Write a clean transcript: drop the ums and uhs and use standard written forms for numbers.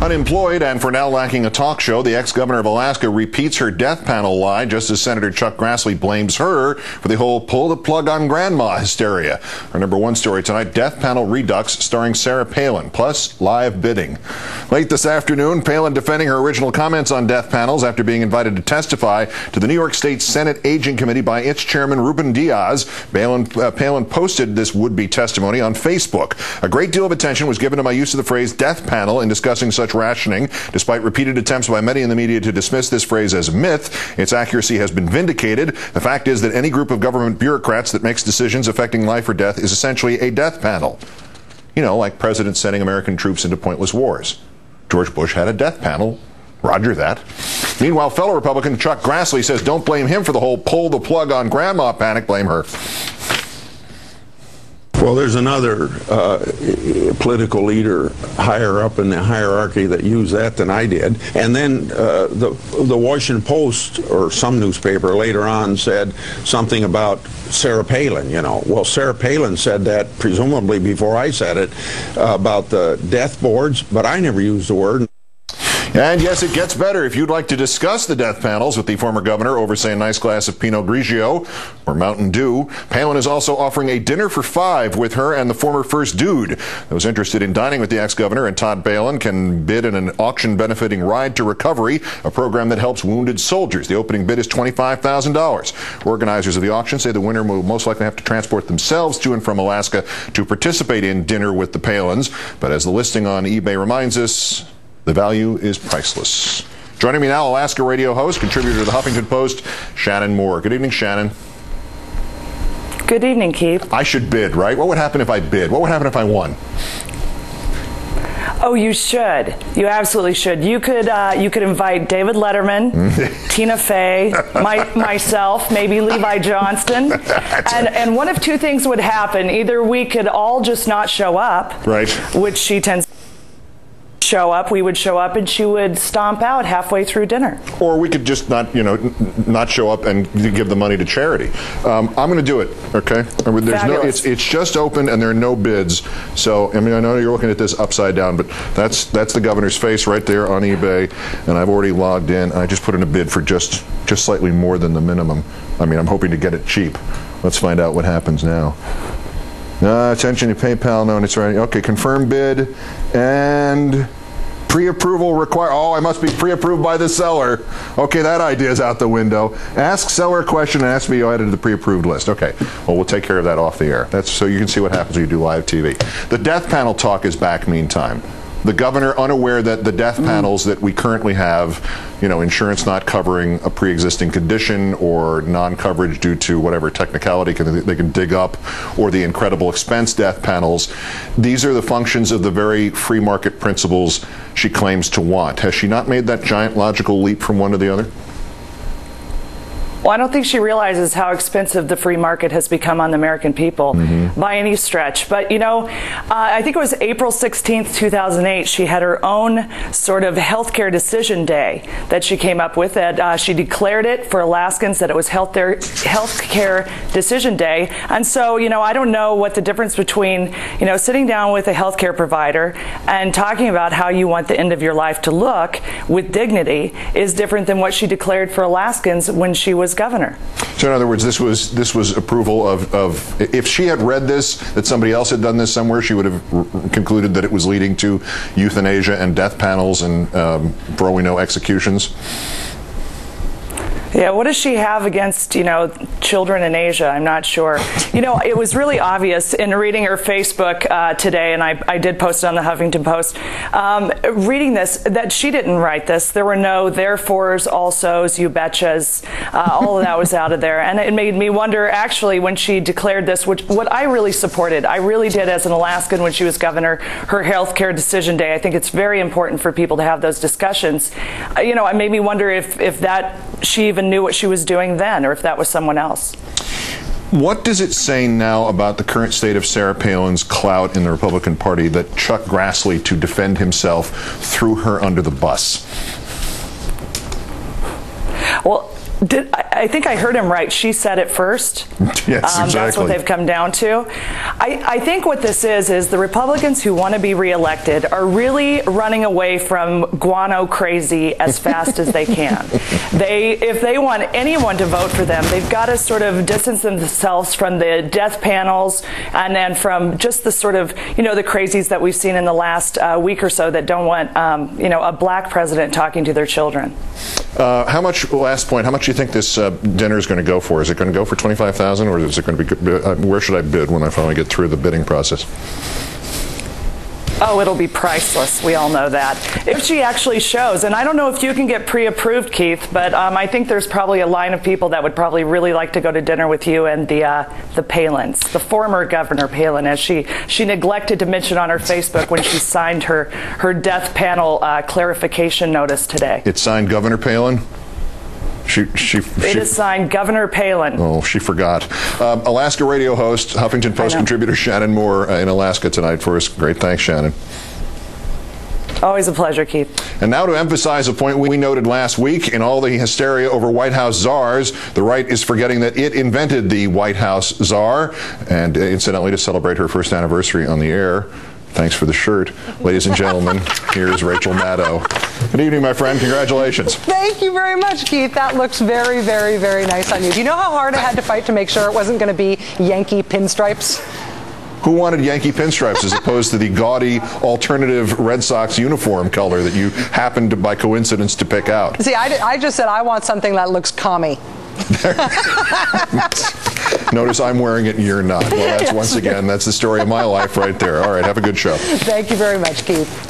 Unemployed and for now lacking a talk show, the ex-governor of Alaska repeats her death panel lie just as Senator Chuck Grassley blames her for the whole pull the plug on grandma hysteria. Our number one story tonight, death panel redux starring Sarah Palin, plus live bidding. Late this afternoon, Palin defending her original comments on death panels after being invited to testify to the New York State Senate Aging Committee by its chairman, Ruben Diaz. Palin posted this would-be testimony on Facebook. A great deal of attention was given to my use of the phrase death panel in discussing such rationing. Despite repeated attempts by many in the media to dismiss this phrase as a myth, its accuracy has been vindicated. The fact is that any group of government bureaucrats that makes decisions affecting life or death is essentially a death panel. You know, like presidents sending American troops into pointless wars. George Bush had a death panel. Roger that. Meanwhile, fellow Republican Chuck Grassley says don't blame him for the whole pull the plug on grandma panic, blame her. Well, there's another political leader higher up in the hierarchy that used that than I did. And then the Washington Post or some newspaper later on said something about Sarah Palin, you know. Well, Sarah Palin said that presumably before I said it about the death boards, but I never used the word. And yes, it gets better. If you'd like to discuss the death panels with the former governor over, say, a nice glass of Pinot Grigio or Mountain Dew, Palin is also offering a dinner for 5 with her and the former first dude. Those interested in dining with the ex-governor and Todd Palin can bid in an auction benefiting Ride to Recovery, a program that helps wounded soldiers. The opening bid is $25,000. Organizers of the auction say the winner will most likely have to transport themselves to and from Alaska to participate in dinner with the Palins. But as the listing on eBay reminds us, the value is priceless. Joining me now, Alaska radio host, contributor to the Huffington Post, Shannyn Moore. Good evening, Shannyn. Good evening, Keith. I should bid, right? What would happen if I bid? What would happen if I won? Oh, you should. You absolutely should. You could invite David Letterman, Tina Fey, myself, maybe Levi Johnston, and one of two things would happen. Either we could all just not show up, right, which she tends to show up, we would show up, and she would stomp out halfway through dinner. Or we could just not show up and give the money to charity. I'm going to do it. Okay. I mean, there's it's just open and there are no bids. So I mean, I know you're looking at this upside down, but that's the governor's face right there on eBay, and I've already logged in. I just put in a bid for just slightly more than the minimum. I mean, I'm hoping to get it cheap. Let's find out what happens now. Attention to PayPal. No, it's right. Okay, confirm bid and pre-approval required. Oh, I must be pre-approved by the seller. Okay, that idea is out the window. Ask seller a question and ask me added to the pre-approved list. Okay, well, we'll take care of that off the air. That's so you can see what happens when you do live TV. The death panel talk is back meantime. The governor unaware that the death panels that we currently have, insurance not covering a pre-existing condition or non-coverage due to whatever technicality they can dig up, or the incredible expense death panels, these are the functions of the very free market principles she claims to want. Has she not made that giant logical leap from one to the other? Well, I don't think she realizes how expensive the free market has become on the American people by any stretch. But, I think it was April 16th, 2008, she had her own sort of healthcare decision day that she came up with. She declared it for Alaskans that it was healthcare decision day. And so, I don't know what the difference between, sitting down with a healthcare provider and talking about how you want the end of your life to look with dignity is different than what she declared for Alaskans when she was governor. So in other words, this was approval of if she had read this, that somebody else had done this somewhere, she would have concluded that it was leading to euthanasia and death panels and, for all we know, executions. Yeah, what does she have against, children in Asia? I'm not sure. It was really obvious in reading her Facebook today, and I did post it on the Huffington Post, reading this, that she didn't write this. There were no therefores, alsos, you betchas. All of that was out of there. And it made me wonder, actually, when she declared this, what I really supported, I really did as an Alaskan when she was governor, her health care decision day. I think it's very important for people to have those discussions. It made me wonder if that she even knew what she was doing then, or if that was someone else. What does it say now about the current state of Sarah Palin's clout in the Republican Party that Chuck Grassley, to defend himself, threw her under the bus? Well, I think I heard him right. She said it first. Yes, exactly. That's what they've come down to. I think what this is the Republicans who want to be reelected are really running away from guano crazy as fast as they can. If they want anyone to vote for them, they've got to sort of distance themselves from the death panels and then from just the sort of, the crazies that we've seen in the last week or so that don't want, a black president talking to their children. Last point, how much do you think this dinner is going to go for? Is it going to go for $25,000, or is it going to be, where should I bid when I finally get through the bidding process? Oh, it'll be priceless. We all know that. If she actually shows, and I don't know if you can get pre-approved, Keith, but I think there's probably a line of people that would probably really like to go to dinner with you and the Palins, the former Governor Palin, as she neglected to mention on her Facebook when she signed her death panel clarification notice today. It's signed Governor Palin? It is signed Governor Palin. Oh, she forgot. Alaska radio host, Huffington Post contributor Shannyn Moore in Alaska tonight for us. Great. Thanks, Shannyn. Always a pleasure, Keith. And now to emphasize a point we noted last week. In all the hysteria over White House czars, the right is forgetting that it invented the White House czar. And incidentally, to celebrate her first anniversary on the air, thanks for the shirt. Ladies and gentlemen, here's Rachel Maddow. Good evening, my friend. Congratulations. Thank you very much, Keith. That looks very, very, very nice on you. Do you know how hard I had to fight to make sure it wasn't going to be Yankee pinstripes? Who wanted Yankee pinstripes as opposed to the gaudy alternative Red Sox uniform color that you happened to, by coincidence, to pick out? See, I just said I want something that looks commie. Notice I'm wearing it and you're not. Well, that's once again, that's the story of my life right there. All right, have a good show. Thank you very much, Keith.